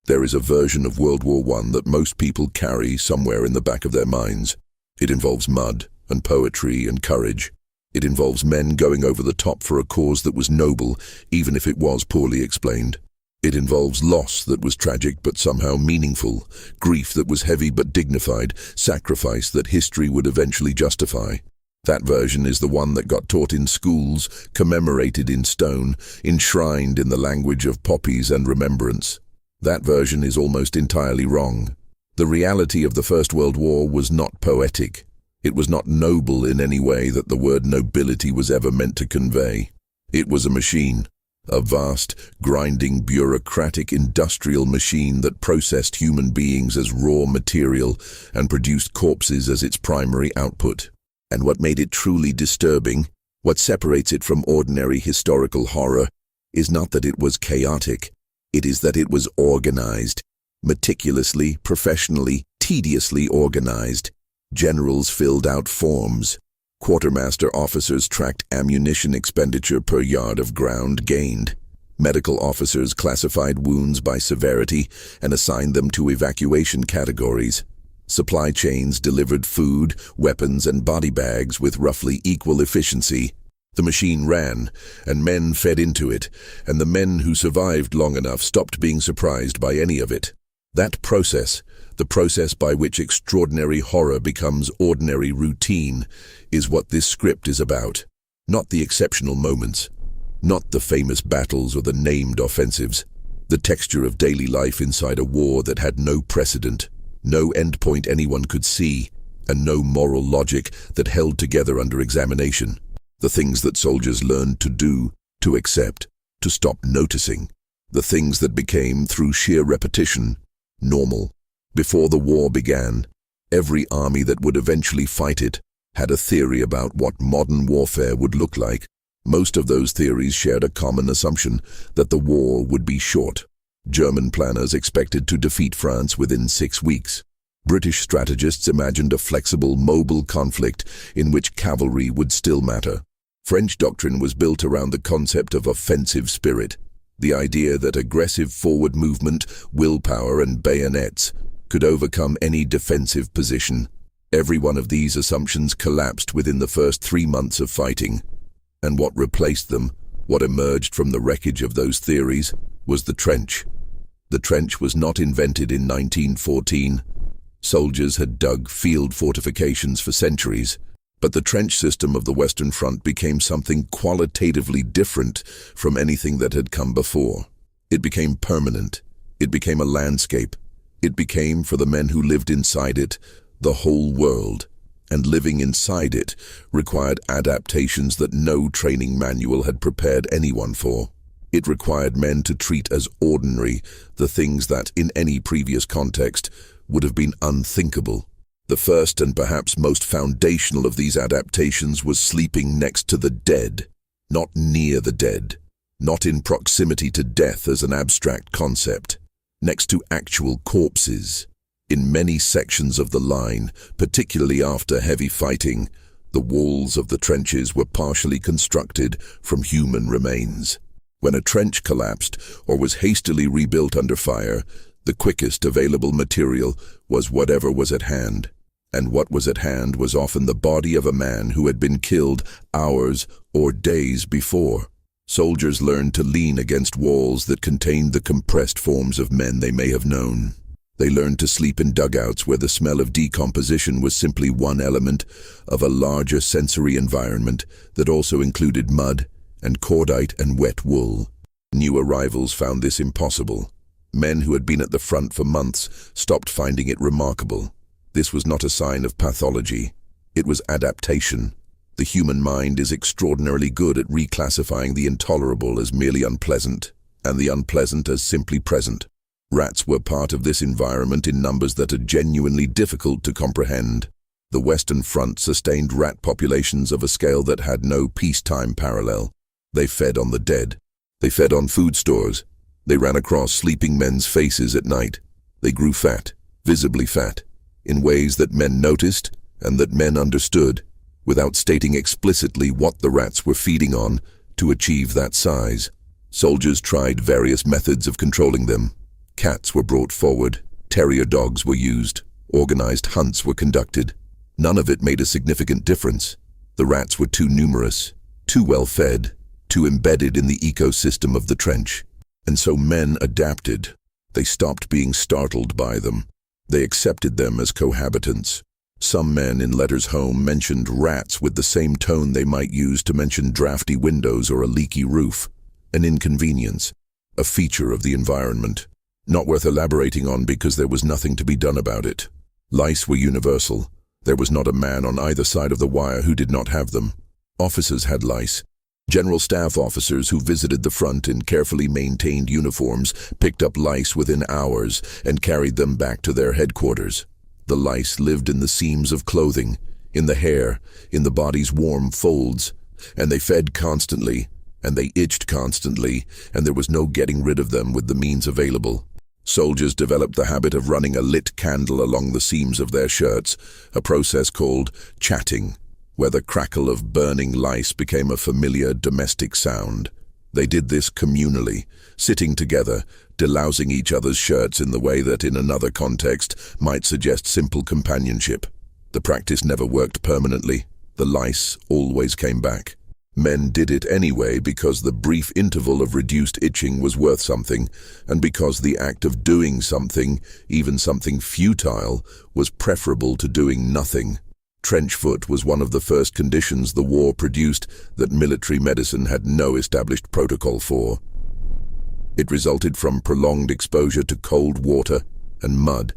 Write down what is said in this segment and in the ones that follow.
There is a version of World War I that most people carry somewhere in the back of their minds. It involves mud and poetry and courage. It involves men going over the top for a cause that was noble, even if it was poorly explained. It involves loss that was tragic but somehow meaningful, grief that was heavy but dignified, sacrifice that history would eventually justify. That version is the one that got taught in schools, commemorated in stone, enshrined in the language of poppies and remembrance. That version is almost entirely wrong. The reality of the First World War was not poetic. It was not noble in any way that the word nobility was ever meant to convey. It was a machine, a vast, grinding, bureaucratic, industrial machine that processed human beings as raw material and produced corpses as its primary output. And what made it truly disturbing, what separates it from ordinary historical horror, is not that it was chaotic. It is that it was organized, meticulously, professionally, tediously organized. Generals filled out forms. Quartermaster officers tracked ammunition expenditure per yard of ground gained. Medical officers classified wounds by severity and assigned them to evacuation categories. Supply chains delivered food, weapons, and body bags with roughly equal efficiency. The machine ran, and men fed into it, and the men who survived long enough stopped being surprised by any of it. That process, the process by which extraordinary horror becomes ordinary routine, is what this script is about. Not the exceptional moments, not the famous battles or the named offensives. The texture of daily life inside a war that had no precedent, no endpoint anyone could see, and no moral logic that held together under examination. The things that soldiers learned to do, to accept, to stop noticing. The things that became, through sheer repetition, normal. Before the war began, every army that would eventually fight it had a theory about what modern warfare would look like. Most of those theories shared a common assumption that the war would be short. German planners expected to defeat France within 6 weeks. British strategists imagined a flexible, mobile conflict in which cavalry would still matter. French doctrine was built around the concept of offensive spirit, the idea that aggressive forward movement, willpower, and bayonets could overcome any defensive position. Every one of these assumptions collapsed within the first 3 months of fighting. And what replaced them, what emerged from the wreckage of those theories, was the trench. The trench was not invented in 1914. Soldiers had dug field fortifications for centuries, but the trench system of the Western Front became something qualitatively different from anything that had come before. It became permanent. It became a landscape. It became, for the men who lived inside it, the whole world. And living inside it required adaptations that no training manual had prepared anyone for. It required men to treat as ordinary the things that, in any previous context, would have been unthinkable. The first and perhaps most foundational of these adaptations was sleeping next to the dead, not near the dead, not in proximity to death as an abstract concept, next to actual corpses. In many sections of the line, particularly after heavy fighting, the walls of the trenches were partially constructed from human remains. When a trench collapsed or was hastily rebuilt under fire, the quickest available material was whatever was at hand. And what was at hand was often the body of a man who had been killed hours or days before. Soldiers learned to lean against walls that contained the compressed forms of men they may have known. They learned to sleep in dugouts where the smell of decomposition was simply one element of a larger sensory environment that also included mud and cordite and wet wool. New arrivals found this impossible. Men who had been at the front for months stopped finding it remarkable. This was not a sign of pathology. It was adaptation. The human mind is extraordinarily good at reclassifying the intolerable as merely unpleasant, and the unpleasant as simply present. Rats were part of this environment in numbers that are genuinely difficult to comprehend. The Western Front sustained rat populations of a scale that had no peacetime parallel. They fed on the dead. They fed on food stores. They ran across sleeping men's faces at night. They grew fat, visibly fat, in ways that men noticed and that men understood, without stating explicitly what the rats were feeding on to achieve that size. Soldiers tried various methods of controlling them. Cats were brought forward, terrier dogs were used, organized hunts were conducted. None of it made a significant difference. The rats were too numerous, too well fed, too embedded in the ecosystem of the trench. And so men adapted. They stopped being startled by them. They accepted them as cohabitants. Some men in letters home mentioned rats with the same tone they might use to mention drafty windows or a leaky roof. An inconvenience, a feature of the environment, not worth elaborating on because there was nothing to be done about it. Lice were universal. There was not a man on either side of the wire who did not have them. Officers had lice. General staff officers who visited the front in carefully maintained uniforms picked up lice within hours and carried them back to their headquarters. The lice lived in the seams of clothing, in the hair, in the body's warm folds, and they fed constantly, and they itched constantly, and there was no getting rid of them with the means available. Soldiers developed the habit of running a lit candle along the seams of their shirts, a process called chatting, where the crackle of burning lice became a familiar domestic sound. They did this communally, sitting together, delousing each other's shirts in the way that in another context might suggest simple companionship. The practice never worked permanently. The lice always came back. Men did it anyway because the brief interval of reduced itching was worth something, and because the act of doing something, even something futile, was preferable to doing nothing. Trench foot was one of the first conditions the war produced that military medicine had no established protocol for. It resulted from prolonged exposure to cold water and mud,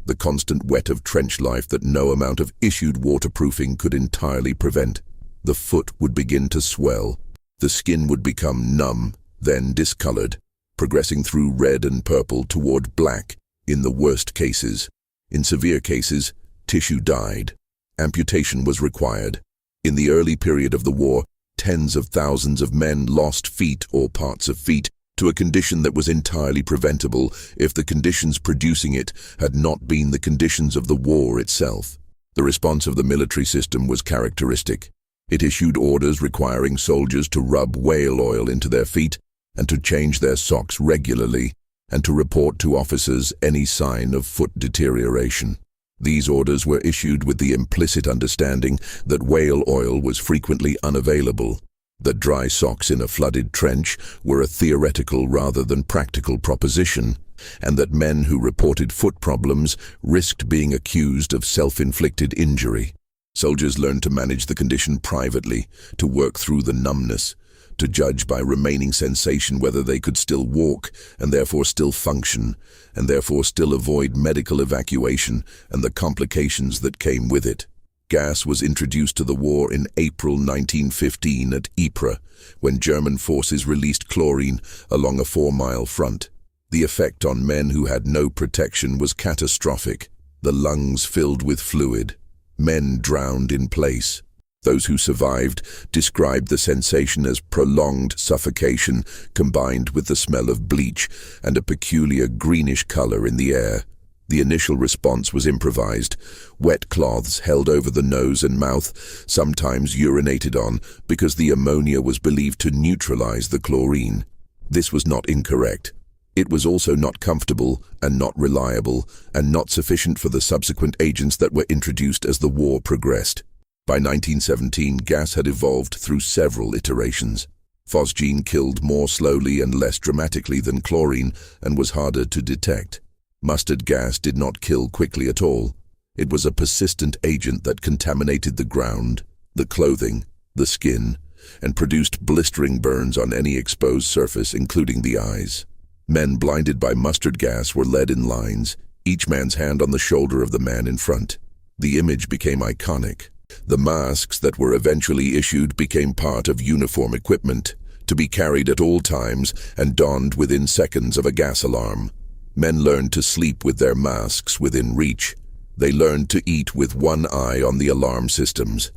the constant wet of trench life that no amount of issued waterproofing could entirely prevent. The foot would begin to swell. The skin would become numb, then discolored, progressing through red and purple toward black in the worst cases. In severe cases, tissue died. Amputation was required. In the early period of the war, tens of thousands of men lost feet or parts of feet to a condition that was entirely preventable if the conditions producing it had not been the conditions of the war itself. The response of the military system was characteristic. It issued orders requiring soldiers to rub whale oil into their feet and to change their socks regularly and to report to officers any sign of foot deterioration. These orders were issued with the implicit understanding that whale oil was frequently unavailable, that dry socks in a flooded trench were a theoretical rather than practical proposition, and that men who reported foot problems risked being accused of self-inflicted injury. Soldiers learned to manage the condition privately, to work through the numbness, to judge by remaining sensation whether they could still walk and therefore still function, and therefore still avoid medical evacuation and the complications that came with it. Gas was introduced to the war in April 1915 at Ypres, when German forces released chlorine along a 4-mile front. The effect on men who had no protection was catastrophic. The lungs filled with fluid. Men drowned in place. Those who survived described the sensation as prolonged suffocation combined with the smell of bleach and a peculiar greenish color in the air. The initial response was improvised. Wet cloths held over the nose and mouth, sometimes urinated on, because the ammonia was believed to neutralize the chlorine. This was not incorrect. It was also not comfortable and not reliable and not sufficient for the subsequent agents that were introduced as the war progressed. By 1917, gas had evolved through several iterations. Phosgene killed more slowly and less dramatically than chlorine and was harder to detect. Mustard gas did not kill quickly at all. It was a persistent agent that contaminated the ground, the clothing, the skin, and produced blistering burns on any exposed surface, including the eyes. Men blinded by mustard gas were led in lines, each man's hand on the shoulder of the man in front. The image became iconic. The masks that were eventually issued became part of uniform equipment, to be carried at all times and donned within seconds of a gas alarm. Men learned to sleep with their masks within reach. They learned to eat with one eye on the alarm systems.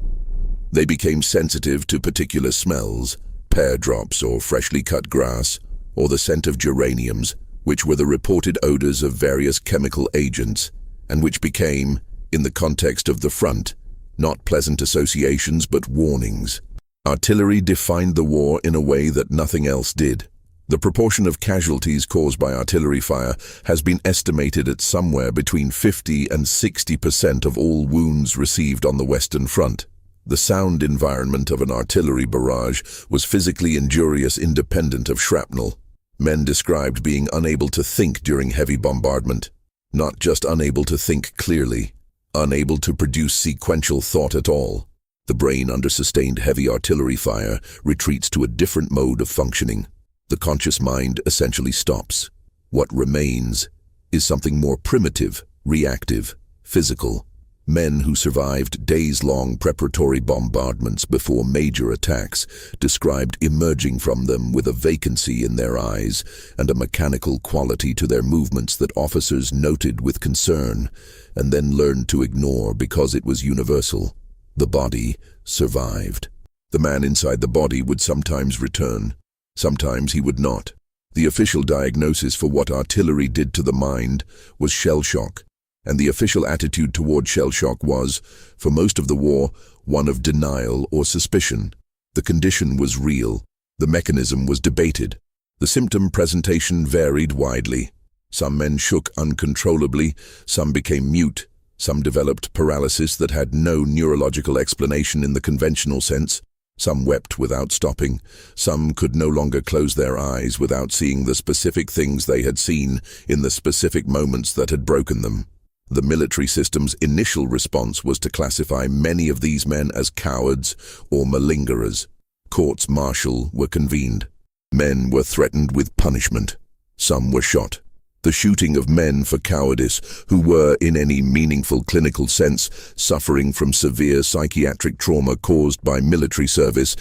They became sensitive to particular smells, pear drops or freshly cut grass, or the scent of geraniums, which were the reported odors of various chemical agents, and which became, in the context of the front, not pleasant associations but warnings. Artillery defined the war in a way that nothing else did. The proportion of casualties caused by artillery fire has been estimated at somewhere between 50 and 60% of all wounds received on the Western Front. The sound environment of an artillery barrage was physically injurious independent of shrapnel. Men described being unable to think during heavy bombardment. Not just unable to think clearly, unable to produce sequential thought at all. The brain under sustained heavy artillery fire retreats to a different mode of functioning. The conscious mind essentially stops. What remains is something more primitive, reactive, physical. Men who survived days-long preparatory bombardments before major attacks described emerging from them with a vacancy in their eyes and a mechanical quality to their movements that officers noted with concern and then learned to ignore because it was universal. The body survived. The man inside the body would sometimes return. Sometimes he would not. The official diagnosis for what artillery did to the mind was shell shock, and the official attitude toward shell shock was, for most of the war, one of denial or suspicion. The condition was real. The mechanism was debated. The symptom presentation varied widely. Some men shook uncontrollably, some became mute, some developed paralysis that had no neurological explanation in the conventional sense. Some wept without stopping. Some could no longer close their eyes without seeing the specific things they had seen in the specific moments that had broken them. The military system's initial response was to classify many of these men as cowards or malingerers. Courts martial were convened. Men were threatened with punishment. Some were shot. The shooting of men for cowardice who were, in any meaningful clinical sense, suffering from severe psychiatric trauma caused by military service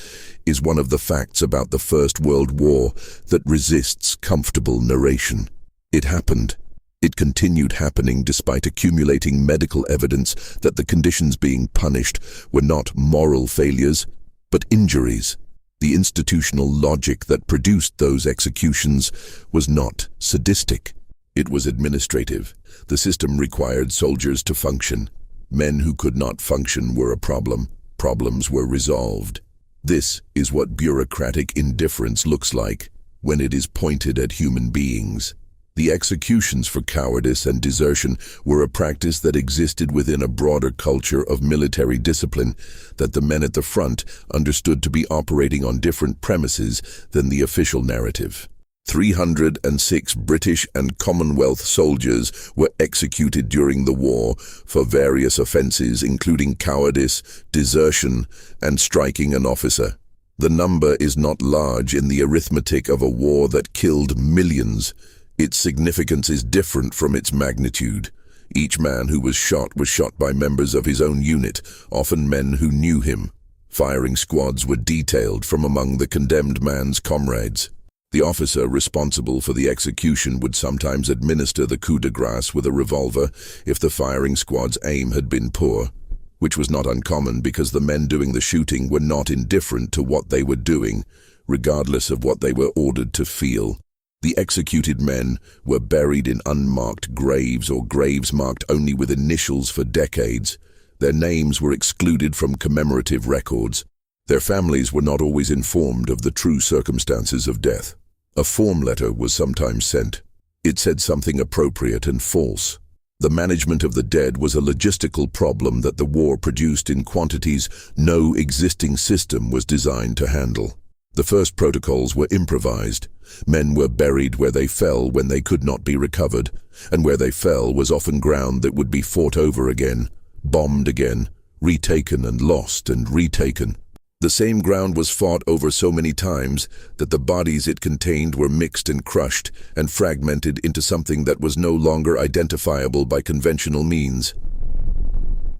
is one of the facts about the First World War that resists comfortable narration. It happened. It continued happening despite accumulating medical evidence that the conditions being punished were not moral failures, but injuries. The institutional logic that produced those executions was not sadistic. It was administrative. The system required soldiers to function. Men who could not function were a problem. Problems were resolved. This is what bureaucratic indifference looks like when it is pointed at human beings. The executions for cowardice and desertion were a practice that existed within a broader culture of military discipline that the men at the front understood to be operating on different premises than the official narrative. 306 British and Commonwealth soldiers were executed during the war for various offences including cowardice, desertion, and striking an officer. The number is not large in the arithmetic of a war that killed millions. Its significance is different from its magnitude. Each man who was shot by members of his own unit, often men who knew him. Firing squads were detailed from among the condemned man's comrades. The officer responsible for the execution would sometimes administer the coup de grace with a revolver if the firing squad's aim had been poor, which was not uncommon because the men doing the shooting were not indifferent to what they were doing, regardless of what they were ordered to feel. The executed men were buried in unmarked graves or graves marked only with initials for decades. Their names were excluded from commemorative records. Their families were not always informed of the true circumstances of death. A form letter was sometimes sent. It said something appropriate and false. The management of the dead was a logistical problem that the war produced in quantities no existing system was designed to handle. The first protocols were improvised. Men were buried where they fell when they could not be recovered, and where they fell was often ground that would be fought over again, bombed again, retaken and lost and retaken. The same ground was fought over so many times that the bodies it contained were mixed and crushed and fragmented into something that was no longer identifiable by conventional means.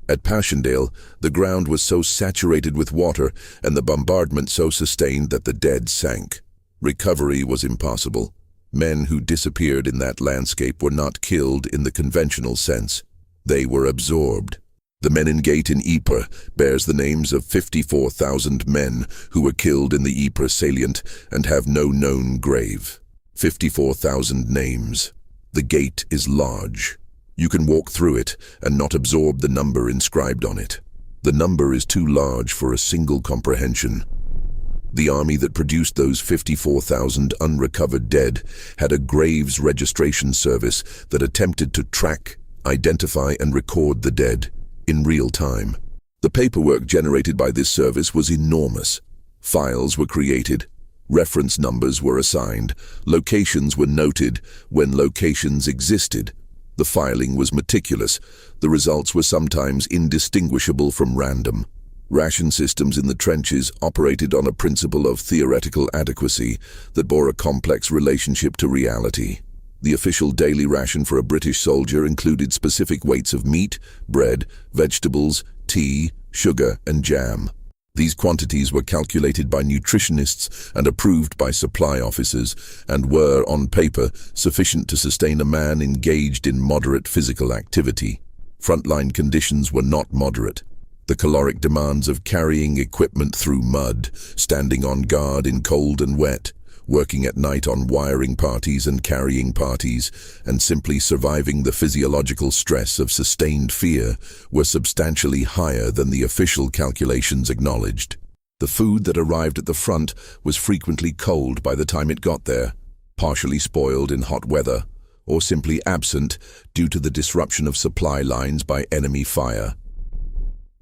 At Passchendaele, the ground was so saturated with water and the bombardment so sustained that the dead sank. Recovery was impossible. Men who disappeared in that landscape were not killed in the conventional sense. They were absorbed. The Meningate in Ypres bears the names of 54,000 men who were killed in the Ypres salient and have no known grave. 54,000 names. The gate is large. You can walk through it and not absorb the number inscribed on it. The number is too large for a single comprehension. The army that produced those 54,000 unrecovered dead had a graves registration service that attempted to track, identify, and record the dead in real time. The paperwork generated by this service was enormous. Files were created, reference numbers were assigned, locations were noted when locations existed. The filing was meticulous. The results were sometimes indistinguishable from random. Ration systems in the trenches operated on a principle of theoretical adequacy that bore a complex relationship to reality. The official daily ration for a British soldier included specific weights of meat, bread, vegetables, tea, sugar, and jam. These quantities were calculated by nutritionists and approved by supply officers, and were, on paper, sufficient to sustain a man engaged in moderate physical activity. Frontline conditions were not moderate. The caloric demands of carrying equipment through mud, standing on guard in cold and wet, working at night on wiring parties and carrying parties, and simply surviving the physiological stress of sustained fear were substantially higher than the official calculations acknowledged. The food that arrived at the front was frequently cold by the time it got there, partially spoiled in hot weather, or simply absent due to the disruption of supply lines by enemy fire.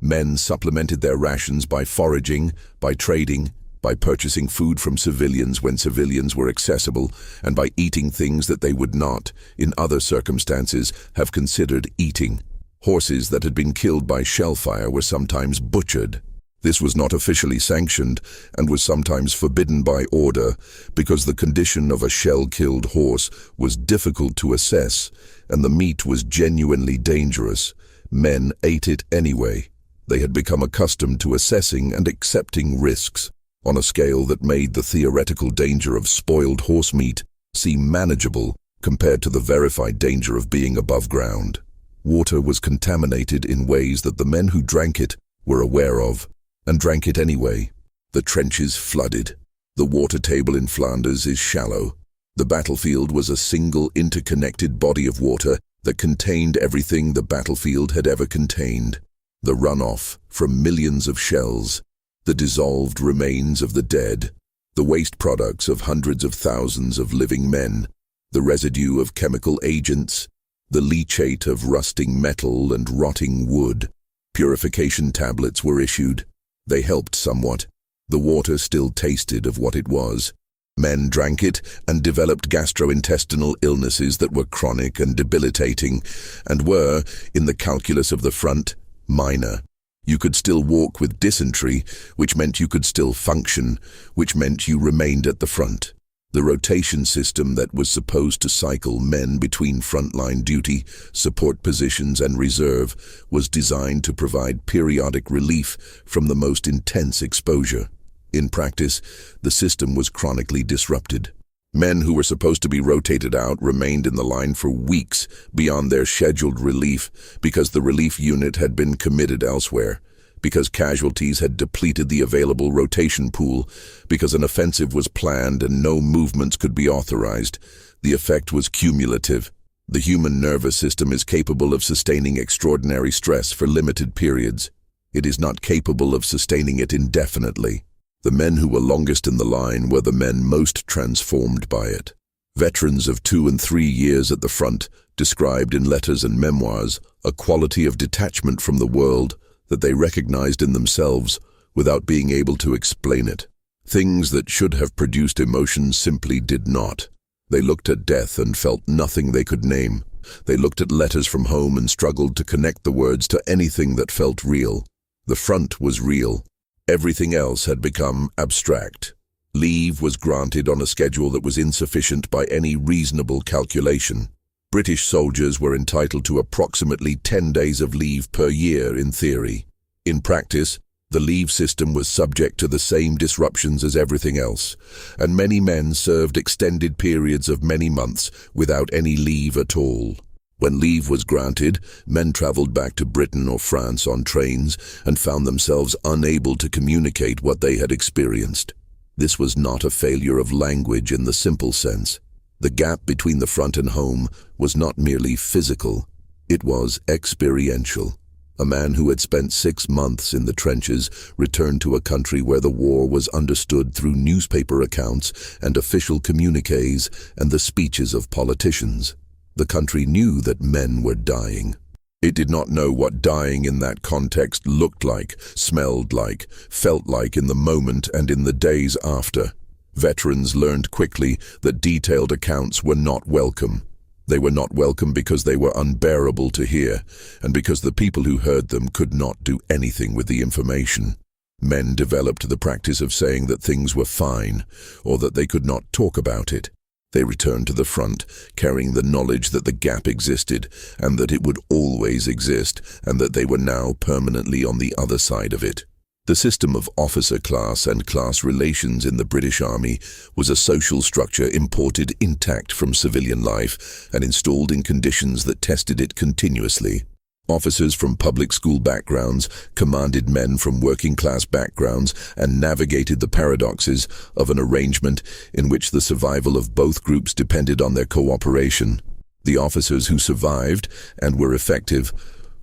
Men supplemented their rations by foraging, by trading, by purchasing food from civilians when civilians were accessible, and by eating things that they would not, in other circumstances, have considered eating. Horses that had been killed by shellfire were sometimes butchered. This was not officially sanctioned and was sometimes forbidden by order because the condition of a shell-killed horse was difficult to assess and the meat was genuinely dangerous. Men ate it anyway. They had become accustomed to assessing and accepting risks on a scale that made the theoretical danger of spoiled horse meat seem manageable compared to the verified danger of being above ground. Water was contaminated in ways that the men who drank it were aware of, and drank it anyway. The trenches flooded. The water table in Flanders is shallow. The battlefield was a single interconnected body of water that contained everything the battlefield had ever contained. The runoff from millions of shells, the dissolved remains of the dead, the waste products of hundreds of thousands of living men, the residue of chemical agents, the leachate of rusting metal and rotting wood. Purification tablets were issued. They helped somewhat. The water still tasted of what it was. Men drank it and developed gastrointestinal illnesses that were chronic and debilitating, and were, in the calculus of the front, minor. You could still walk with dysentery, which meant you could still function, which meant you remained at the front. The rotation system that was supposed to cycle men between frontline duty, support positions, and reserve was designed to provide periodic relief from the most intense exposure. In practice, the system was chronically disrupted. Men who were supposed to be rotated out remained in the line for weeks beyond their scheduled relief because the relief unit had been committed elsewhere, because casualties had depleted the available rotation pool, because an offensive was planned and no movements could be authorized. The effect was cumulative. The human nervous system is capable of sustaining extraordinary stress for limited periods. It is not capable of sustaining it indefinitely. The men who were longest in the line were the men most transformed by it. Veterans of 2 and 3 years at the front described in letters and memoirs a quality of detachment from the world that they recognized in themselves without being able to explain it. Things that should have produced emotions simply did not. They looked at death and felt nothing they could name. They looked at letters from home and struggled to connect the words to anything that felt real. The front was real. Everything else had become abstract. Leave was granted on a schedule that was insufficient by any reasonable calculation. British soldiers were entitled to approximately 10 days of leave per year in theory. In practice, the leave system was subject to the same disruptions as everything else, and many men served extended periods of many months without any leave at all. When leave was granted, men traveled back to Britain or France on trains and found themselves unable to communicate what they had experienced. This was not a failure of language in the simple sense. The gap between the front and home was not merely physical, it was experiential. A man who had spent 6 months in the trenches returned to a country where the war was understood through newspaper accounts and official communiques and the speeches of politicians. The country knew that men were dying. It did not know what dying in that context looked like, smelled like, felt like in the moment and in the days after. Veterans learned quickly that detailed accounts were not welcome. They were not welcome because they were unbearable to hear, and because the people who heard them could not do anything with the information. Men developed the practice of saying that things were fine, or that they could not talk about it. They returned to the front, carrying the knowledge that the gap existed, and that it would always exist, and that they were now permanently on the other side of it. The system of officer class and class relations in the British Army was a social structure imported intact from civilian life and installed in conditions that tested it continuously. Officers from public school backgrounds commanded men from working-class backgrounds and navigated the paradoxes of an arrangement in which the survival of both groups depended on their cooperation. The officers who survived and were effective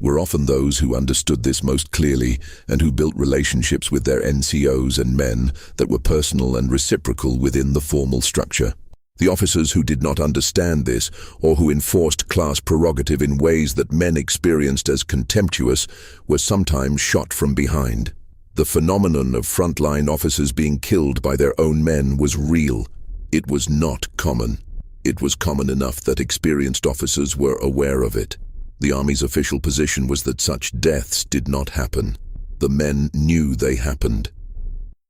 were often those who understood this most clearly and who built relationships with their NCOs and men that were personal and reciprocal within the formal structure. The officers who did not understand this, or who enforced class prerogative in ways that men experienced as contemptuous, were sometimes shot from behind. The phenomenon of frontline officers being killed by their own men was real. It was not common. It was common enough that experienced officers were aware of it. The Army's official position was that such deaths did not happen. The men knew they happened.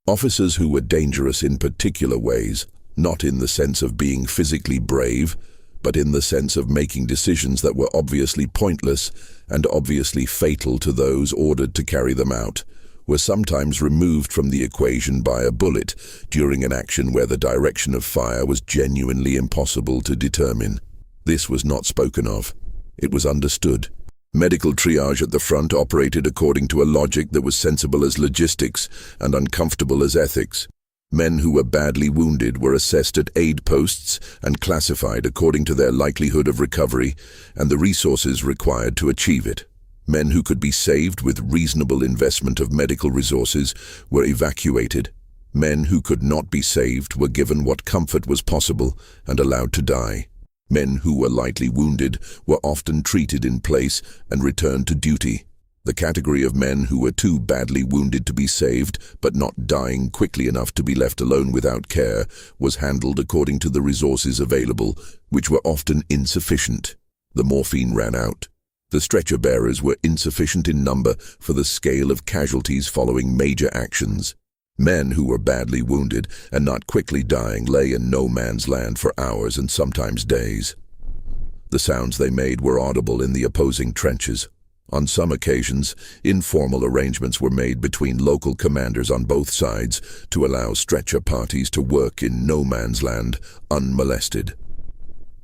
Officers who were dangerous in particular ways, not in the sense of being physically brave, but in the sense of making decisions that were obviously pointless and obviously fatal to those ordered to carry them out, were sometimes removed from the equation by a bullet during an action where the direction of fire was genuinely impossible to determine. This was not spoken of. It was understood. Medical triage at the front operated according to a logic that was sensible as logistics and uncomfortable as ethics. Men who were badly wounded were assessed at aid posts and classified according to their likelihood of recovery and the resources required to achieve it. Men who could be saved with reasonable investment of medical resources were evacuated. Men who could not be saved were given what comfort was possible and allowed to die. Men who were lightly wounded were often treated in place and returned to duty. The category of men who were too badly wounded to be saved, but not dying quickly enough to be left alone without care, was handled according to the resources available, which were often insufficient. The morphine ran out. The stretcher bearers were insufficient in number for the scale of casualties following major actions. Men who were badly wounded and not quickly dying lay in no man's land for hours and sometimes days. The sounds they made were audible in the opposing trenches. On some occasions, informal arrangements were made between local commanders on both sides to allow stretcher parties to work in no man's land unmolested.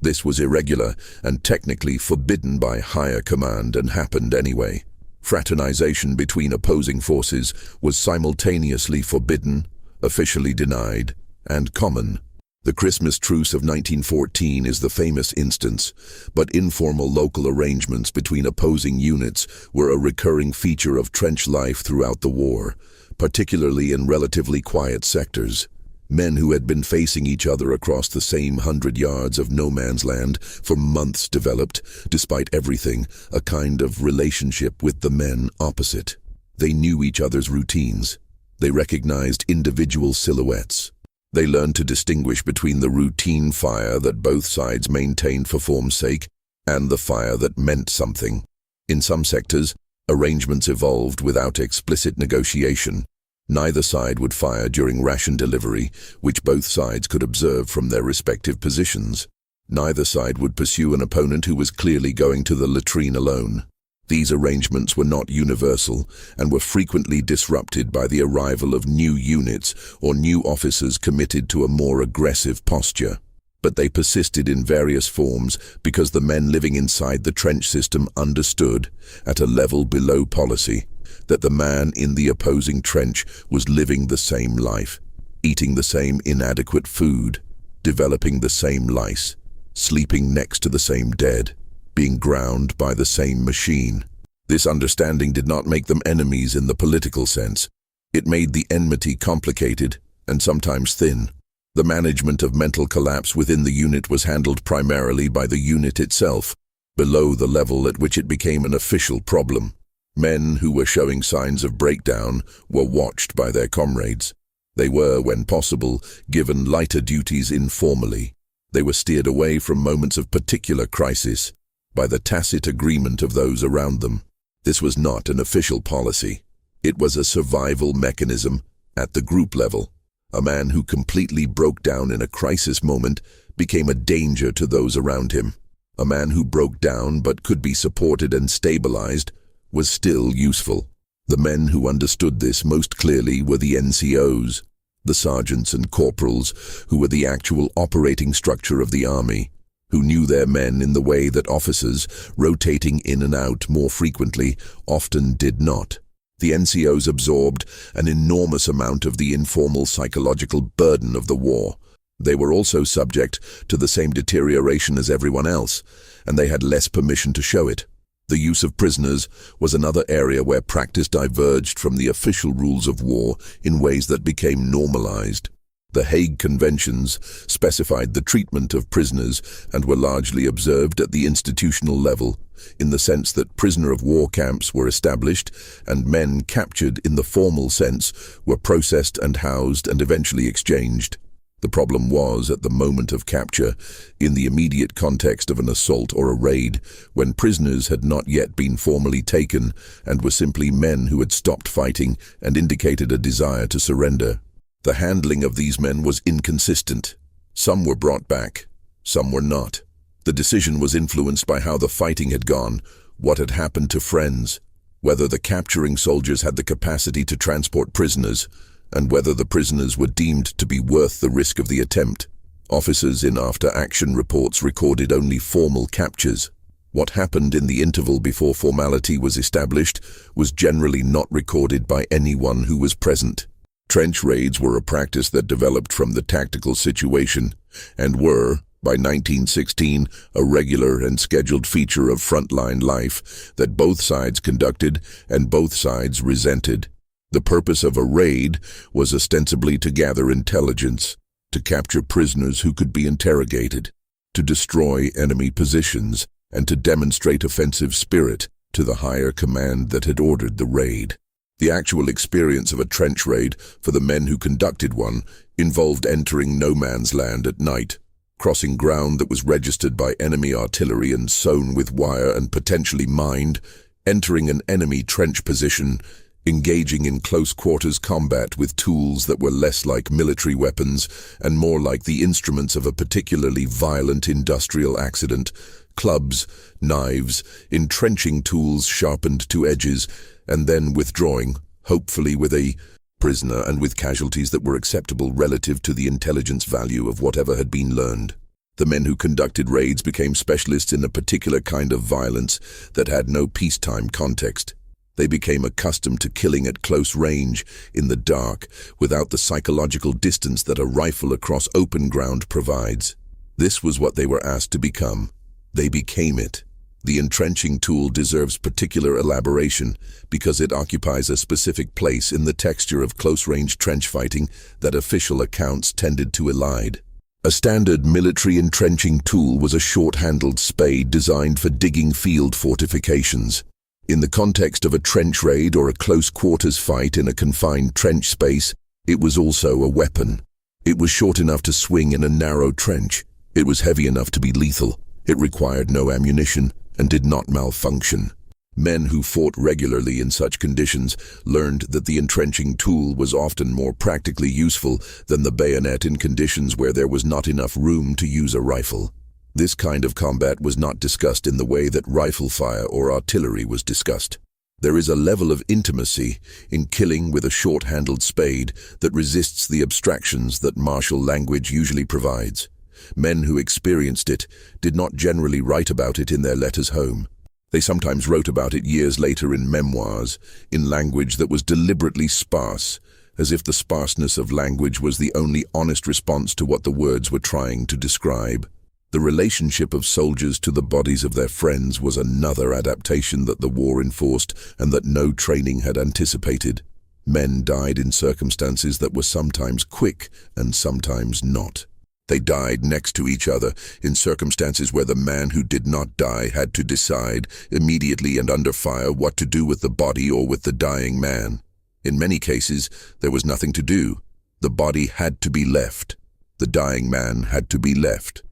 This was irregular and technically forbidden by higher command and happened anyway. Fraternization between opposing forces was simultaneously forbidden, officially denied, and common. The Christmas truce of 1914 is the famous instance, but informal local arrangements between opposing units were a recurring feature of trench life throughout the war, particularly in relatively quiet sectors. Men who had been facing each other across the same 100 yards of no man's land for months developed, despite everything, a kind of relationship with the men opposite. They knew each other's routines. They recognized individual silhouettes. They learned to distinguish between the routine fire that both sides maintained for form's sake and the fire that meant something. In some sectors, arrangements evolved without explicit negotiation. Neither side would fire during ration delivery, which both sides could observe from their respective positions. Neither side would pursue an opponent who was clearly going to the latrine alone. These arrangements were not universal and were frequently disrupted by the arrival of new units or new officers committed to a more aggressive posture. But they persisted in various forms because the men living inside the trench system understood, at a level below policy, that the man in the opposing trench was living the same life, eating the same inadequate food, developing the same lice, sleeping next to the same dead, being ground by the same machine. This understanding did not make them enemies in the political sense. It made the enmity complicated and sometimes thin. The management of mental collapse within the unit was handled primarily by the unit itself, below the level at which it became an official problem. Men who were showing signs of breakdown were watched by their comrades. They were, when possible, given lighter duties informally. They were steered away from moments of particular crisis by the tacit agreement of those around them. This was not an official policy. It was a survival mechanism at the group level. A man who completely broke down in a crisis moment became a danger to those around him. A man who broke down but could be supported and stabilized was still useful. The men who understood this most clearly were the NCOs, the sergeants and corporals who were the actual operating structure of the army, who knew their men in the way that officers, rotating in and out more frequently, often did not. The NCOs absorbed an enormous amount of the informal psychological burden of the war. They were also subject to the same deterioration as everyone else, and they had less permission to show it. The use of prisoners was another area where practice diverged from the official rules of war in ways that became normalized. The Hague Conventions specified the treatment of prisoners and were largely observed at the institutional level, in the sense that prisoner of war camps were established and men captured in the formal sense were processed and housed and eventually exchanged. The problem was, at the moment of capture, in the immediate context of an assault or a raid, when prisoners had not yet been formally taken and were simply men who had stopped fighting and indicated a desire to surrender. The handling of these men was inconsistent. Some were brought back, some were not. The decision was influenced by how the fighting had gone, what had happened to friends, whether the capturing soldiers had the capacity to transport prisoners, and whether the prisoners were deemed to be worth the risk of the attempt. Officers in after-action reports recorded only formal captures. What happened in the interval before formality was established was generally not recorded by anyone who was present. Trench raids were a practice that developed from the tactical situation and were, by 1916, a regular and scheduled feature of frontline life that both sides conducted and both sides resented. The purpose of a raid was ostensibly to gather intelligence, to capture prisoners who could be interrogated, to destroy enemy positions, and to demonstrate offensive spirit to the higher command that had ordered the raid. The actual experience of a trench raid, for the men who conducted one, involved entering no man's land at night, crossing ground that was registered by enemy artillery and sown with wire and potentially mined, entering an enemy trench position, engaging in close-quarters combat with tools that were less like military weapons and more like the instruments of a particularly violent industrial accident, clubs, knives, entrenching tools sharpened to edges, and then withdrawing, hopefully with a prisoner and with casualties that were acceptable relative to the intelligence value of whatever had been learned. The men who conducted raids became specialists in a particular kind of violence that had no peacetime context. They became accustomed to killing at close range, in the dark, without the psychological distance that a rifle across open ground provides. This was what they were asked to become. They became it. The entrenching tool deserves particular elaboration because it occupies a specific place in the texture of close-range trench fighting that official accounts tended to elide. A standard military entrenching tool was a short-handled spade designed for digging field fortifications. In the context of a trench raid or a close-quarters fight in a confined trench space, it was also a weapon. It was short enough to swing in a narrow trench. It was heavy enough to be lethal. It required no ammunition and did not malfunction. Men who fought regularly in such conditions learned that the entrenching tool was often more practically useful than the bayonet in conditions where there was not enough room to use a rifle. This kind of combat was not discussed in the way that rifle fire or artillery was discussed. There is a level of intimacy in killing with a short-handled spade that resists the abstractions that martial language usually provides. Men who experienced it did not generally write about it in their letters home. They sometimes wrote about it years later in memoirs, in language that was deliberately sparse, as if the sparseness of language was the only honest response to what the words were trying to describe. The relationship of soldiers to the bodies of their friends was another adaptation that the war enforced and that no training had anticipated. Men died in circumstances that were sometimes quick and sometimes not. They died next to each other in circumstances where the man who did not die had to decide immediately and under fire what to do with the body or with the dying man. In many cases, there was nothing to do. The body had to be left. The dying man had to be left.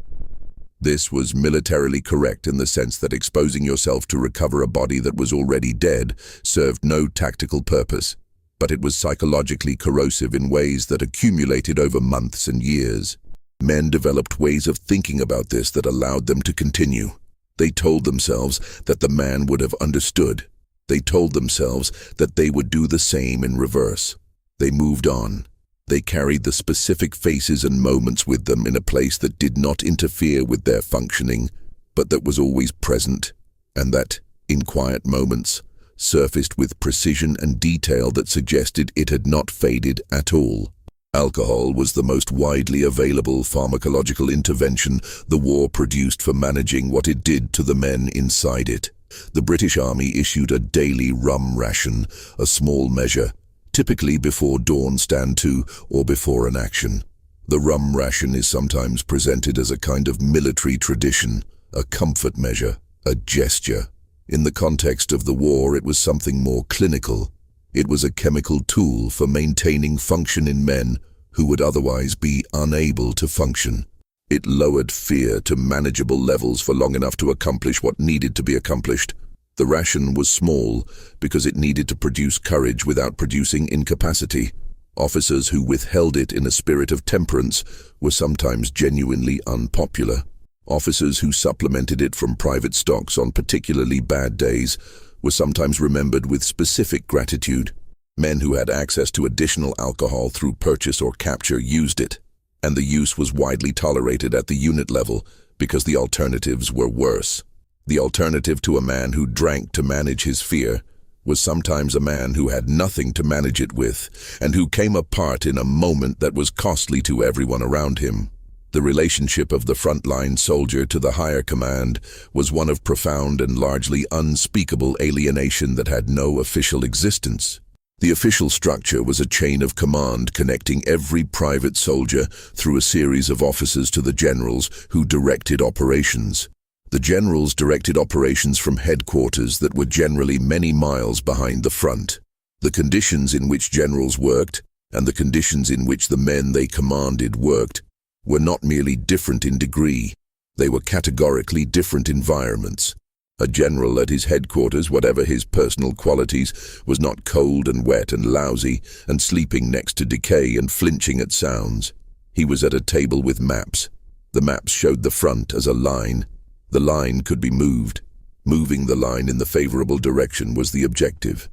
This was militarily correct in the sense that exposing yourself to recover a body that was already dead served no tactical purpose, but it was psychologically corrosive in ways that accumulated over months and years. Men developed ways of thinking about this that allowed them to continue. They told themselves that the man would have understood. They told themselves that they would do the same in reverse. They moved on. They carried the specific faces and moments with them in a place that did not interfere with their functioning, but that was always present, and that, in quiet moments, surfaced with precision and detail that suggested it had not faded at all. Alcohol was the most widely available pharmacological intervention the war produced for managing what it did to the men inside it. The British Army issued a daily rum ration, a small measure, typically before dawn stand to or before an action. The rum ration is sometimes presented as a kind of military tradition, a comfort measure, a gesture. In the context of the war, it was something more clinical. It was a chemical tool for maintaining function in men who would otherwise be unable to function. It lowered fear to manageable levels for long enough to accomplish what needed to be accomplished. The ration was small because it needed to produce courage without producing incapacity. Officers who withheld it in a spirit of temperance were sometimes genuinely unpopular. Officers who supplemented it from private stocks on particularly bad days were sometimes remembered with specific gratitude. Men who had access to additional alcohol through purchase or capture used it, and the use was widely tolerated at the unit level because the alternatives were worse. The alternative to a man who drank to manage his fear was sometimes a man who had nothing to manage it with and who came apart in a moment that was costly to everyone around him. The relationship of the frontline soldier to the higher command was one of profound and largely unspeakable alienation that had no official existence. The official structure was a chain of command connecting every private soldier through a series of officers to the generals who directed operations. The generals directed operations from headquarters that were generally many miles behind the front. The conditions in which generals worked, and the conditions in which the men they commanded worked, were not merely different in degree, they were categorically different environments. A general at his headquarters, whatever his personal qualities, was not cold and wet and lousy and sleeping next to decay and flinching at sounds. He was at a table with maps. The maps showed the front as a line. The line could be moved. Moving the line in the favorable direction was the objective.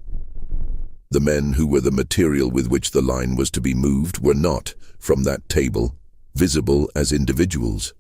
The men who were the material with which the line was to be moved were not, from that table, visible as individuals.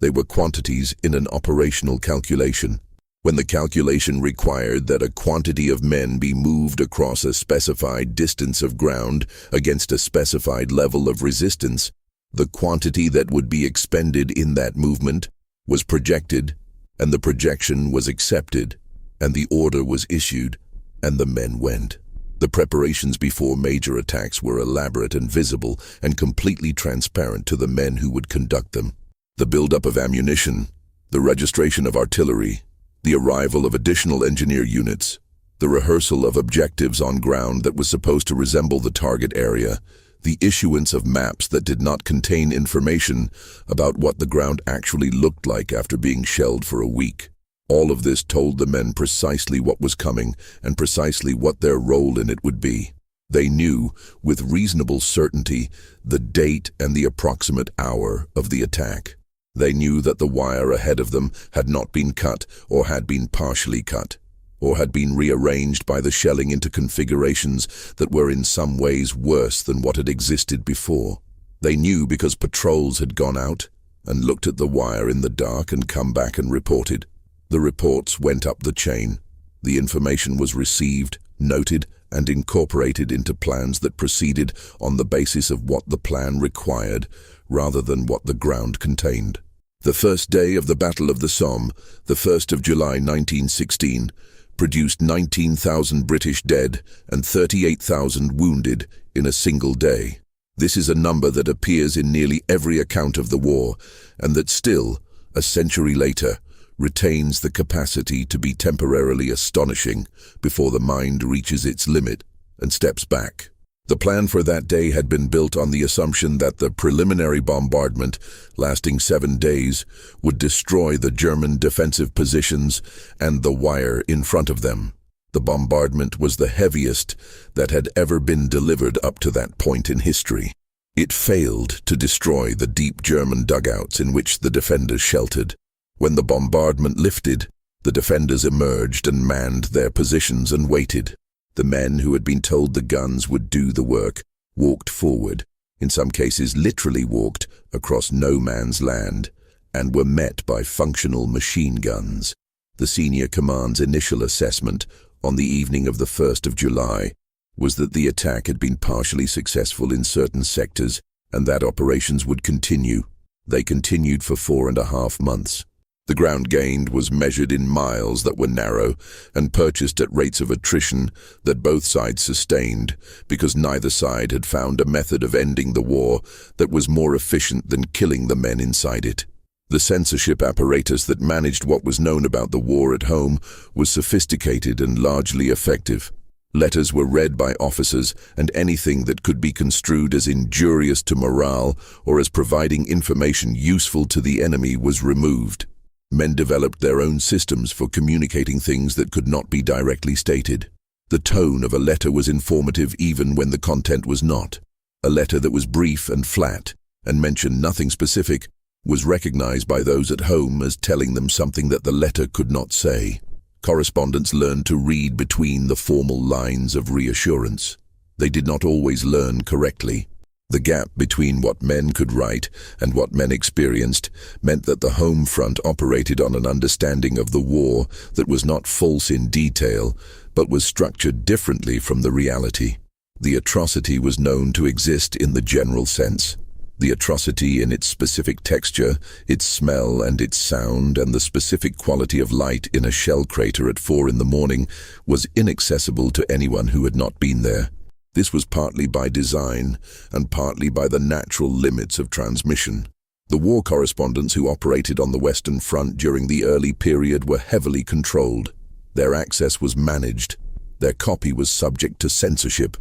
They were quantities in an operational calculation. When the calculation required that a quantity of men be moved across a specified distance of ground against a specified level of resistance, the quantity that would be expended in that movement was projected, and the projection was accepted, and the order was issued, and the men went. The preparations before major attacks were elaborate and visible and completely transparent to the men who would conduct them. The buildup of ammunition, the registration of artillery, the arrival of additional engineer units, the rehearsal of objectives on ground that was supposed to resemble the target area, the issuance of maps that did not contain information about what the ground actually looked like after being shelled for a week. All of this told the men precisely what was coming and precisely what their role in it would be. They knew, with reasonable certainty, the date and the approximate hour of the attack. They knew that the wire ahead of them had not been cut or had been partially cut, or had been rearranged by the shelling into configurations that were in some ways worse than what had existed before. They knew because patrols had gone out and looked at the wire in the dark and come back and reported. The reports went up the chain. The information was received, noted, and incorporated into plans that proceeded on the basis of what the plan required rather than what the ground contained. The first day of the Battle of the Somme, the 1st of July 1916, produced 19,000 British dead and 38,000 wounded in a single day. This is a number that appears in nearly every account of the war, and that still, a century later, retains the capacity to be temporarily astonishing before the mind reaches its limit and steps back. The plan for that day had been built on the assumption that the preliminary bombardment, lasting 7 days, would destroy the German defensive positions and the wire in front of them. The bombardment was the heaviest that had ever been delivered up to that point in history. It failed to destroy the deep German dugouts in which the defenders sheltered. When the bombardment lifted, the defenders emerged and manned their positions and waited. The men who had been told the guns would do the work walked forward, in some cases literally walked across no man's land, and were met by functional machine guns. The senior command's initial assessment on the evening of the 1st of July was that the attack had been partially successful in certain sectors and that operations would continue. They continued for 4.5 months. The ground gained was measured in miles that were narrow and purchased at rates of attrition that both sides sustained because neither side had found a method of ending the war that was more efficient than killing the men inside it. The censorship apparatus that managed what was known about the war at home was sophisticated and largely effective. Letters were read by officers, and anything that could be construed as injurious to morale or as providing information useful to the enemy was removed. Men developed their own systems for communicating things that could not be directly stated. The tone of a letter was informative even when the content was not. A letter that was brief and flat and mentioned nothing specific was recognized by those at home as telling them something that the letter could not say. Correspondents learned to read between the formal lines of reassurance. They did not always learn correctly. The gap between what men could write and what men experienced meant that the home front operated on an understanding of the war that was not false in detail, but was structured differently from the reality. The atrocity was known to exist in the general sense. The atrocity in its specific texture, its smell and its sound, and the specific quality of light in a shell crater at 4 in the morning was inaccessible to anyone who had not been there. This was partly by design and partly by the natural limits of transmission. The war correspondents who operated on the Western Front during the early period were heavily controlled. Their access was managed. Their copy was subject to censorship.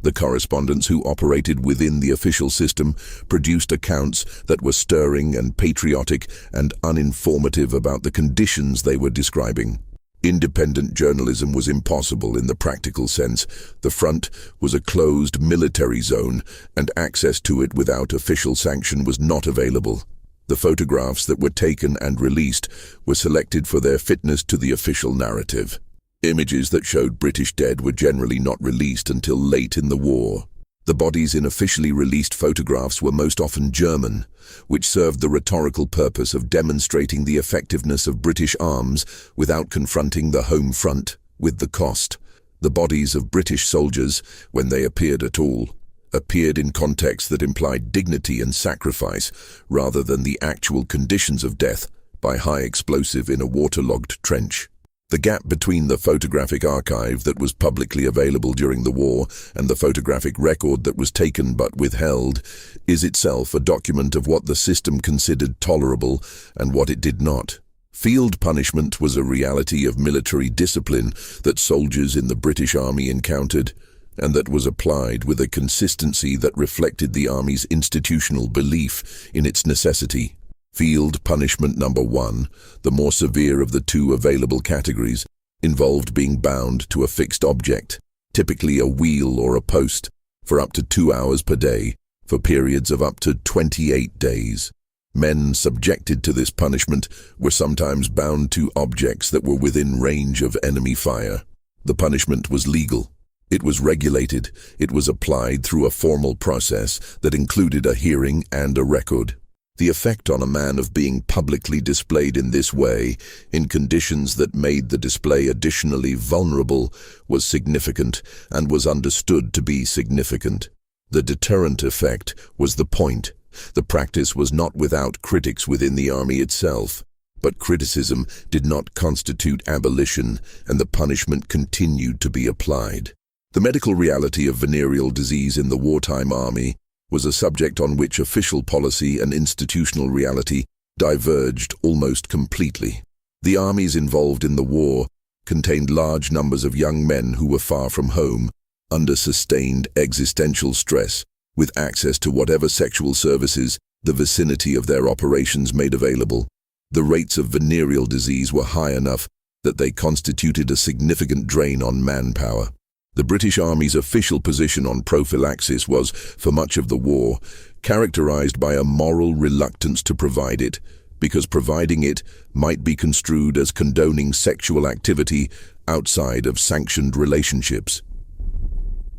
The correspondents who operated within the official system produced accounts that were stirring and patriotic and uninformative about the conditions they were describing. Independent journalism was impossible in the practical sense. The front was a closed military zone, and access to it without official sanction was not available. The photographs that were taken and released were selected for their fitness to the official narrative. Images that showed British dead were generally not released until late in the war. The bodies in officially released photographs were most often German, which served the rhetorical purpose of demonstrating the effectiveness of British arms without confronting the home front with the cost. The bodies of British soldiers, when they appeared at all, appeared in contexts that implied dignity and sacrifice rather than the actual conditions of death by high explosive in a waterlogged trench. The gap between the photographic archive that was publicly available during the war and the photographic record that was taken but withheld is itself a document of what the system considered tolerable and what it did not. Field punishment was a reality of military discipline that soldiers in the British Army encountered, and that was applied with a consistency that reflected the Army's institutional belief in its necessity. Field punishment number 1, the more severe of the 2 available categories, involved being bound to a fixed object, typically a wheel or a post, for up to 2 hours per day, for periods of up to 28 days. Men subjected to this punishment were sometimes bound to objects that were within range of enemy fire. The punishment was legal. It was regulated. It was applied through a formal process that included a hearing and a record. The effect on a man of being publicly displayed in this way, in conditions that made the display additionally vulnerable, was significant and was understood to be significant. The deterrent effect was the point The practice was not without critics within the army itself, but criticism did not constitute abolition, and the punishment continued to be applied. The medical reality of venereal disease in the wartime army was a subject on which official policy and institutional reality diverged almost completely. The armies involved in the war contained large numbers of young men who were far from home, under sustained existential stress, with access to whatever sexual services the vicinity of their operations made available. The rates of venereal disease were high enough that they constituted a significant drain on manpower. The British Army's official position on prophylaxis was, for much of the war, characterized by a moral reluctance to provide it, because providing it might be construed as condoning sexual activity outside of sanctioned relationships.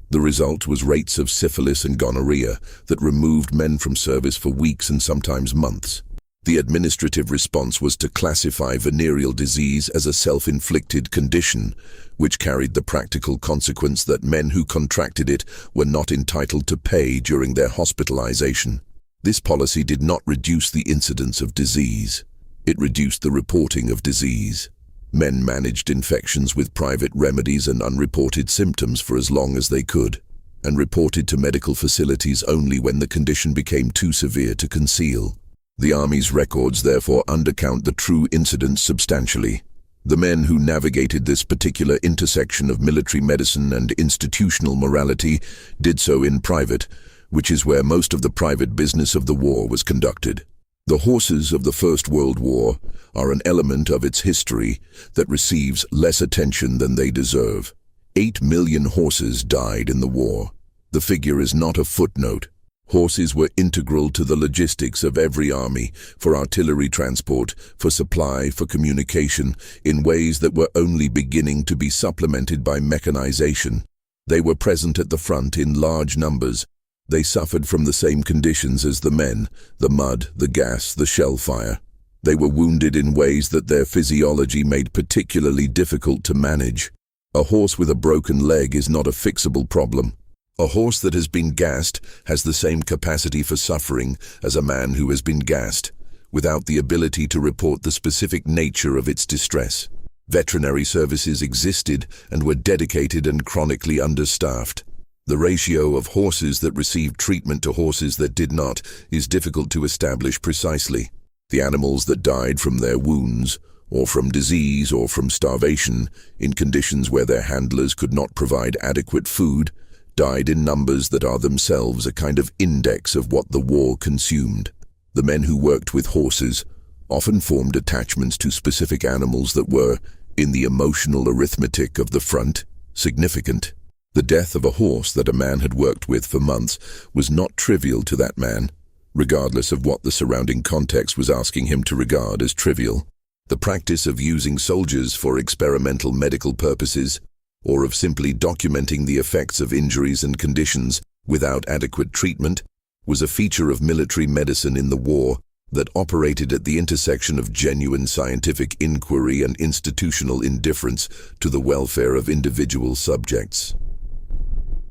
The result was rates of syphilis and gonorrhea that removed men from service for weeks and sometimes months. The administrative response was to classify venereal disease as a self-inflicted condition, which carried the practical consequence that men who contracted it were not entitled to pay during their hospitalization. This policy did not reduce the incidence of disease. It reduced the reporting of disease. Men managed infections with private remedies and unreported symptoms for as long as they could, and reported to medical facilities only when the condition became too severe to conceal. The Army's records therefore undercount the true incidence substantially. The men who navigated this particular intersection of military medicine and institutional morality did so in private, which is where most of the private business of the war was conducted. The horses of the First World War are an element of its history that receives less attention than they deserve. 8 million horses died in the war. The figure is not a footnote. Horses were integral to the logistics of every army, for artillery transport, for supply, for communication, in ways that were only beginning to be supplemented by mechanization. They were present at the front in large numbers. They suffered from the same conditions as the men: the mud, the gas, the shell fire. They were wounded in ways that their physiology made particularly difficult to manage. A horse with a broken leg is not a fixable problem. A horse that has been gassed has the same capacity for suffering as a man who has been gassed, without the ability to report the specific nature of its distress. Veterinary services existed and were dedicated and chronically understaffed. The ratio of horses that received treatment to horses that did not is difficult to establish precisely. The animals that died from their wounds, or from disease, or from starvation, in conditions where their handlers could not provide adequate food, died in numbers that are themselves a kind of index of what the war consumed. The men who worked with horses often formed attachments to specific animals that were, in the emotional arithmetic of the front, significant. The death of a horse that a man had worked with for months was not trivial to that man, regardless of what the surrounding context was asking him to regard as trivial. The practice of using soldiers for experimental medical purposes, or of simply documenting the effects of injuries and conditions without adequate treatment, was a feature of military medicine in the war that operated at the intersection of genuine scientific inquiry and institutional indifference to the welfare of individual subjects.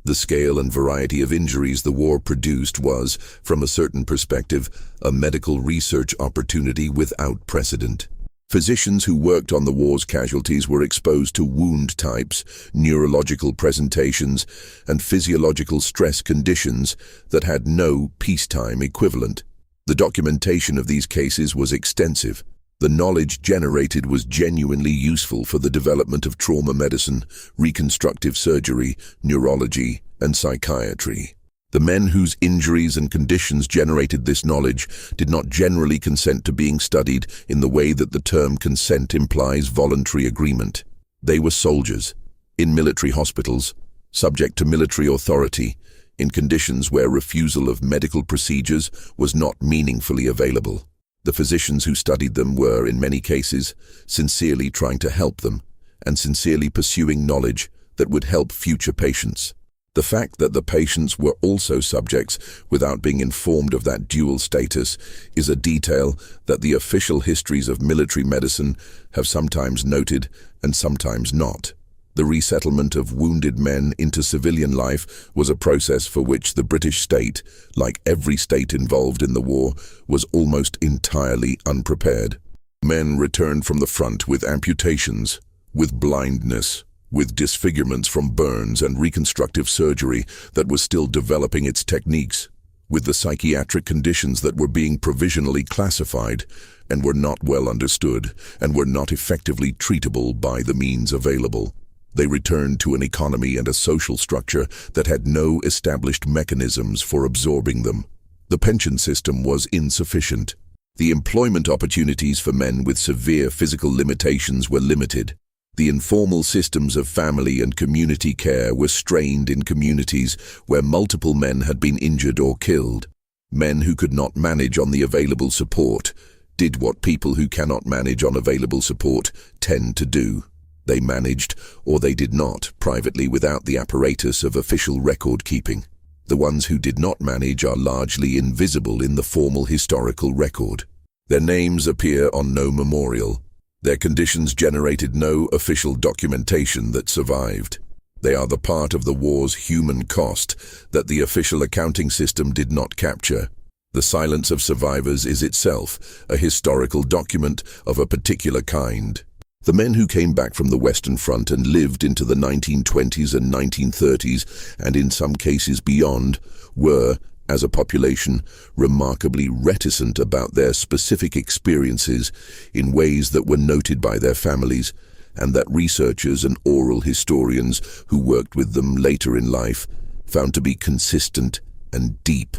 The scale and variety of injuries the war produced was, from a certain perspective, a medical research opportunity without precedent. Physicians who worked on the war's casualties were exposed to wound types, neurological presentations, and physiological stress conditions that had no peacetime equivalent. The documentation of these cases was extensive. The knowledge generated was genuinely useful for the development of trauma medicine, reconstructive surgery, neurology, and psychiatry. The men whose injuries and conditions generated this knowledge did not generally consent to being studied in the way that the term consent implies voluntary agreement. They were soldiers, in military hospitals, subject to military authority, in conditions where refusal of medical procedures was not meaningfully available. The physicians who studied them were, in many cases, sincerely trying to help them, and sincerely pursuing knowledge that would help future patients. The fact that the patients were also subjects without being informed of that dual status is a detail that the official histories of military medicine have sometimes noted and sometimes not. The resettlement of wounded men into civilian life was a process for which the British state, like every state involved in the war, was almost entirely unprepared. Men returned from the front with amputations, with blindness, with disfigurements from burns and reconstructive surgery that was still developing its techniques, with the psychiatric conditions that were being provisionally classified and were not well understood and were not effectively treatable by the means available. They returned to an economy and a social structure that had no established mechanisms for absorbing them. The pension system was insufficient. The employment opportunities for men with severe physical limitations were limited. The informal systems of family and community care were strained in communities where multiple men had been injured or killed. Men who could not manage on the available support did what people who cannot manage on available support tend to do. They managed, or they did not, privately without the apparatus of official record-keeping. The ones who did not manage are largely invisible in the formal historical record. Their names appear on no memorial. Their conditions generated no official documentation that survived. They are the part of the war's human cost that the official accounting system did not capture. The silence of survivors is itself a historical document of a particular kind. The men who came back from the Western Front and lived into the 1920s and 1930s, and in some cases beyond, were, as a population, remarkably reticent about their specific experiences in ways that were noted by their families, and that researchers and oral historians who worked with them later in life found to be consistent and deep.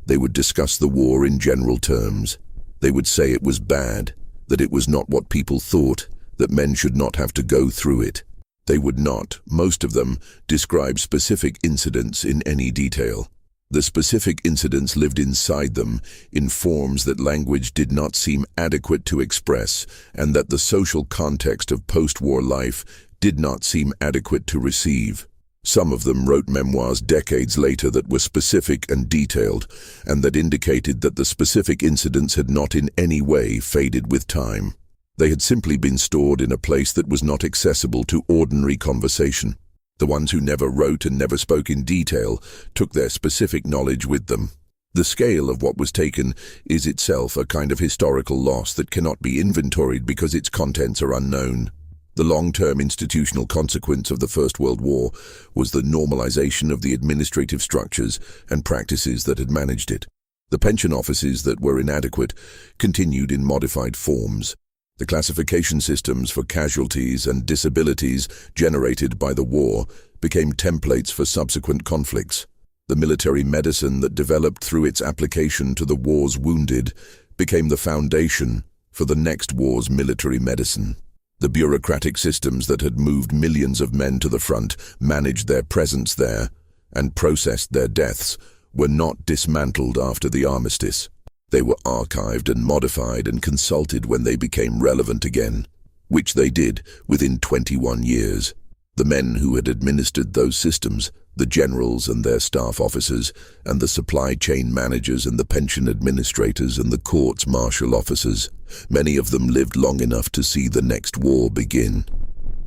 They would discuss the war in general terms. They would say it was bad, that it was not what people thought, that men should not have to go through it. They would not, most of them, describe specific incidents in any detail. The specific incidents lived inside them in forms that language did not seem adequate to express, and that the social context of post-war life did not seem adequate to receive. Some of them wrote memoirs decades later that were specific and detailed, and that indicated that the specific incidents had not in any way faded with time. They had simply been stored in a place that was not accessible to ordinary conversation. The ones who never wrote and never spoke in detail took their specific knowledge with them. The scale of what was taken is itself a kind of historical loss that cannot be inventoried because its contents are unknown. The long-term institutional consequence of the First World War was the normalization of the administrative structures and practices that had managed it. The pension offices that were inadequate continued in modified forms. The classification systems for casualties and disabilities generated by the war became templates for subsequent conflicts. The military medicine that developed through its application to the war's wounded became the foundation for the next war's military medicine. The bureaucratic systems that had moved millions of men to the front, managed their presence there, and processed their deaths, were not dismantled after the armistice. They were archived and modified and consulted when they became relevant again, which they did within 21 years. The men who had administered those systems, the generals and their staff officers, and the supply chain managers and the pension administrators and the courts martial officers, many of them lived long enough to see the next war begin.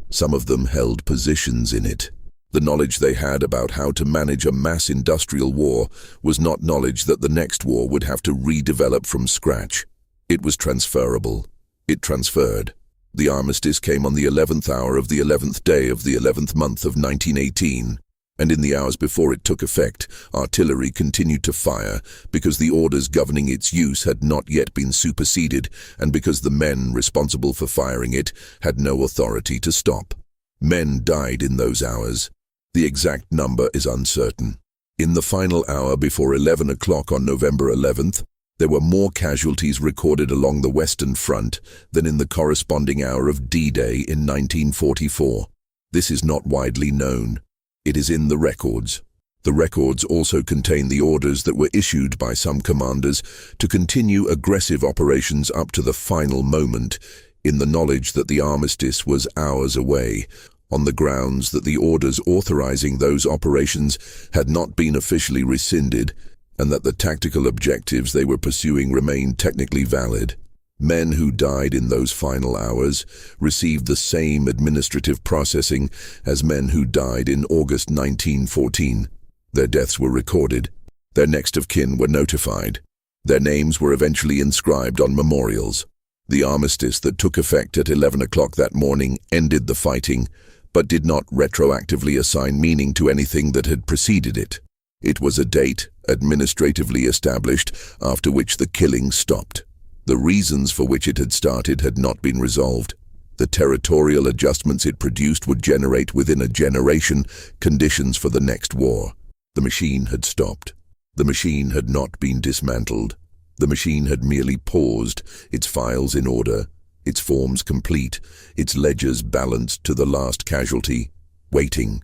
Some of them held positions in it. The knowledge they had about how to manage a mass industrial war was not knowledge that the next war would have to redevelop from scratch. It was transferable. It transferred. The armistice came on the 11th hour of the 11th day of the 11th month of 1918, and in the hours before it took effect, artillery continued to fire because the orders governing its use had not yet been superseded and because the men responsible for firing it had no authority to stop. Men died in those hours. The exact number is uncertain. In the final hour before 11 o'clock on November 11th, there were more casualties recorded along the Western Front than in the corresponding hour of D-Day in 1944. This is not widely known. It is in the records. The records also contain the orders that were issued by some commanders to continue aggressive operations up to the final moment, in the knowledge that the armistice was hours away, on the grounds that the orders authorizing those operations had not been officially rescinded and that the tactical objectives they were pursuing remained technically valid. Men who died in those final hours received the same administrative processing as men who died in August 1914. Their deaths were recorded. Their next of kin were notified. Their names were eventually inscribed on memorials. The armistice that took effect at 11 o'clock that morning ended the fighting, but did not retroactively assign meaning to anything that had preceded it. It was a date, administratively established, after which the killing stopped. The reasons for which it had started had not been resolved. The territorial adjustments it produced would generate within a generation conditions for the next war. The machine had stopped. The machine had not been dismantled. The machine had merely paused, its files in order, its forms complete, its ledgers balanced to the last casualty, waiting.